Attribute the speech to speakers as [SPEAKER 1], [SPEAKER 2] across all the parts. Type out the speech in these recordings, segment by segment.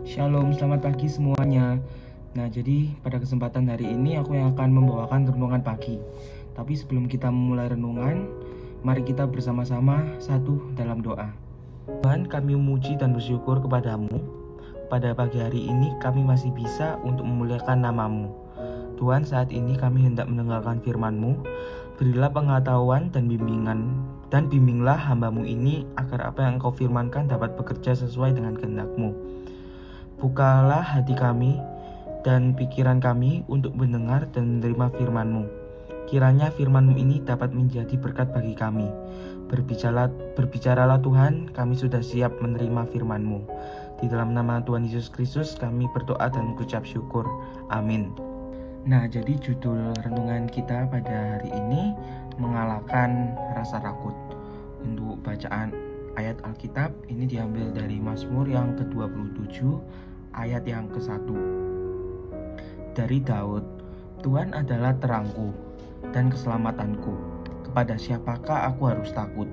[SPEAKER 1] Shalom, selamat pagi semuanya. Nah, jadi pada kesempatan hari ini aku yang akan membawakan renungan pagi. Tapi sebelum kita memulai renungan, mari kita bersama-sama satu dalam doa. Tuhan, kami memuji dan bersyukur kepadamu. Pada pagi hari ini kami masih bisa untuk memuliakan nama-Mu. Tuhan, saat ini kami hendak mendengarkan firman-Mu. Berilah pengetahuan dan bimbinglah hamba-Mu ini agar apa yang Engkau firmankan dapat bekerja sesuai dengan kehendak-Mu. Bukalah hati kami dan pikiran kami untuk mendengar dan menerima firman-Mu. Kiranya firman-Mu ini dapat menjadi berkat bagi kami. Berbicaralah Tuhan, kami sudah siap menerima firman-Mu. Di dalam nama Tuhan Yesus Kristus kami berdoa dan mengucap syukur. Amin. Nah, jadi judul renungan kita pada hari ini mengalahkan rasa takut. Untuk bacaan ayat Alkitab ini diambil dari Mazmur yang ke-27 ayat yang ke-1. Dari Daud, Tuhan adalah terangku dan keselamatanku. Kepada siapakah aku harus takut?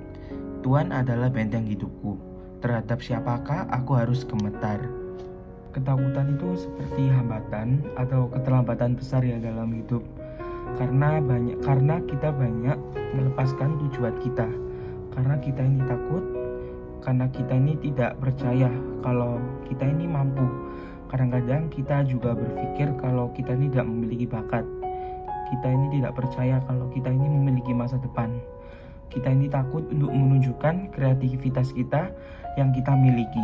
[SPEAKER 1] Tuhan adalah benteng hidupku. Terhadap siapakah aku harus gemetar? Ketakutan itu seperti hambatan atau keterlambatan besar ya dalam hidup. Karena kita banyak melepaskan tujuan kita. Karena kita ini takut, karena kita ini tidak percaya kalau kita ini mampu. Kadang-kadang kita juga berpikir kalau kita ini tidak memiliki bakat. Kita ini tidak percaya kalau kita ini memiliki masa depan. Kita ini takut untuk menunjukkan kreativitas kita yang kita miliki.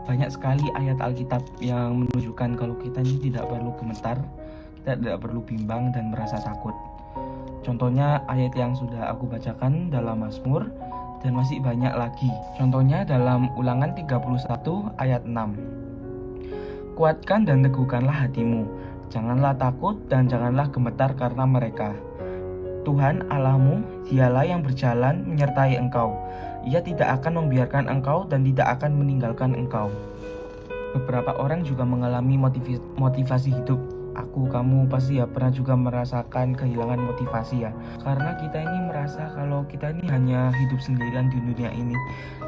[SPEAKER 1] Banyak sekali ayat Alkitab yang menunjukkan kalau kita ini tidak perlu gemetar, kita tidak perlu bimbang dan merasa takut. Contohnya ayat yang sudah aku bacakan dalam Mazmur dan masih banyak lagi. Contohnya dalam Ulangan 31 ayat 6. Kuatkan dan teguhkanlah hatimu, janganlah takut dan janganlah gemetar karena mereka. Tuhan Allahmu, dialah yang berjalan menyertai engkau. Ia tidak akan membiarkan engkau dan tidak akan meninggalkan engkau. Beberapa orang juga mengalami motivasi hidup. Aku, kamu pasti ya pernah juga merasakan kehilangan motivasi ya. Karena kita ini merasa kalau kita ini hanya hidup sendirian di dunia ini.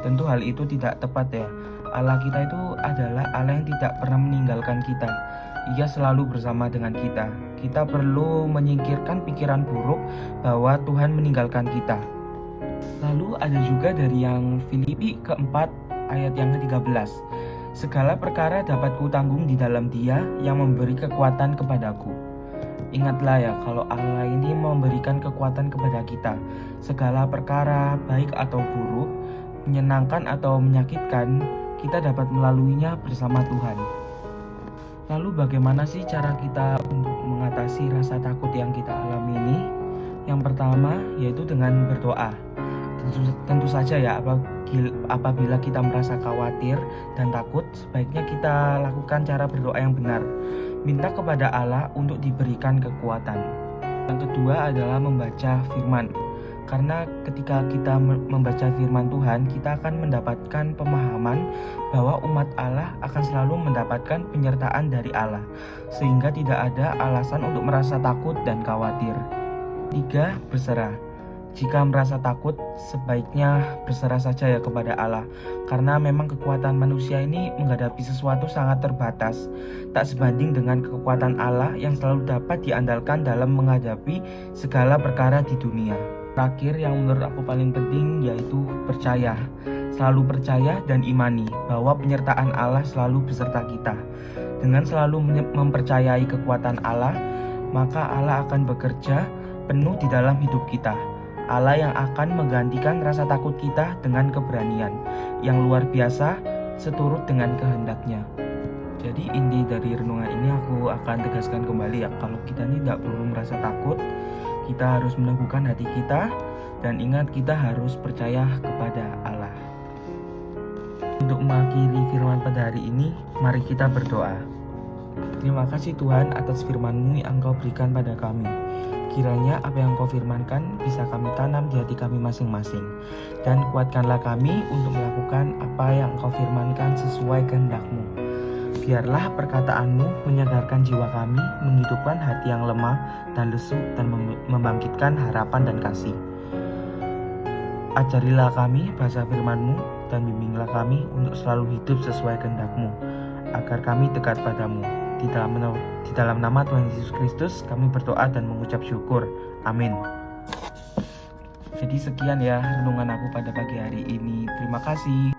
[SPEAKER 1] Tentu hal itu tidak tepat ya. Allah kita itu adalah Allah yang tidak pernah meninggalkan kita. Ia selalu bersama dengan kita. Kita perlu menyingkirkan pikiran buruk bahwa Tuhan meninggalkan kita. Lalu ada juga dari yang Filipi keempat ayat yang ke-13. Segala perkara dapat kutanggung di dalam Dia yang memberi kekuatan kepadaku. Ingatlah ya kalau Allah ini memberikan kekuatan kepada kita. Segala perkara baik atau buruk, menyenangkan atau menyakitkan, kita dapat melaluinya bersama Tuhan. Lalu bagaimana sih cara kita untuk mengatasi rasa takut yang kita alami ini? Yang pertama yaitu dengan berdoa. Tentu saja ya, apabila kita merasa khawatir dan takut, sebaiknya kita lakukan cara berdoa yang benar. Minta kepada Allah untuk diberikan kekuatan. Yang kedua adalah membaca firman. Karena ketika kita membaca firman Tuhan, kita akan mendapatkan pemahaman bahwa umat Allah akan selalu mendapatkan penyertaan dari Allah, sehingga tidak ada alasan untuk merasa takut dan khawatir. 3. Berserah. Jika merasa takut, sebaiknya berserah saja ya kepada Allah. Karena memang kekuatan manusia ini menghadapi sesuatu sangat terbatas, tak sebanding dengan kekuatan Allah yang selalu dapat diandalkan dalam menghadapi segala perkara di dunia. Terakhir yang menurut aku paling penting yaitu percaya. Selalu percaya dan imani bahwa penyertaan Allah selalu beserta kita. Dengan selalu mempercayai kekuatan Allah, maka Allah akan bekerja penuh di dalam hidup kita. Allah yang akan menggantikan rasa takut kita dengan keberanian yang luar biasa seturut dengan kehendaknya. Jadi inti dari renungan ini aku akan tegaskan kembali ya, kalau kita ini tidak perlu merasa takut, kita harus meneguhkan hati kita dan ingat kita harus percaya kepada Allah. Untuk mengakhiri firman pada hari ini, mari kita berdoa. Terima kasih Tuhan atas firman-Mu yang Engkau berikan pada kami. Kiranya apa yang Kau firmankan bisa kami tanam di hati kami masing-masing. Dan kuatkanlah kami untuk melakukan apa yang Kau firmankan sesuai kehendak-Mu. Biarlah perkataan-Mu menyadarkan jiwa kami, menghidupkan hati yang lemah dan lesu, dan membangkitkan harapan dan kasih. Ajarilah kami bahasa firman-Mu dan bimbinglah kami untuk selalu hidup sesuai kehendak-Mu, agar kami dekat padamu. Di dalam nama Tuhan Yesus Kristus kami berdoa dan mengucap syukur. Amin. Jadi sekian ya renungan aku pada pagi hari ini. Terima kasih.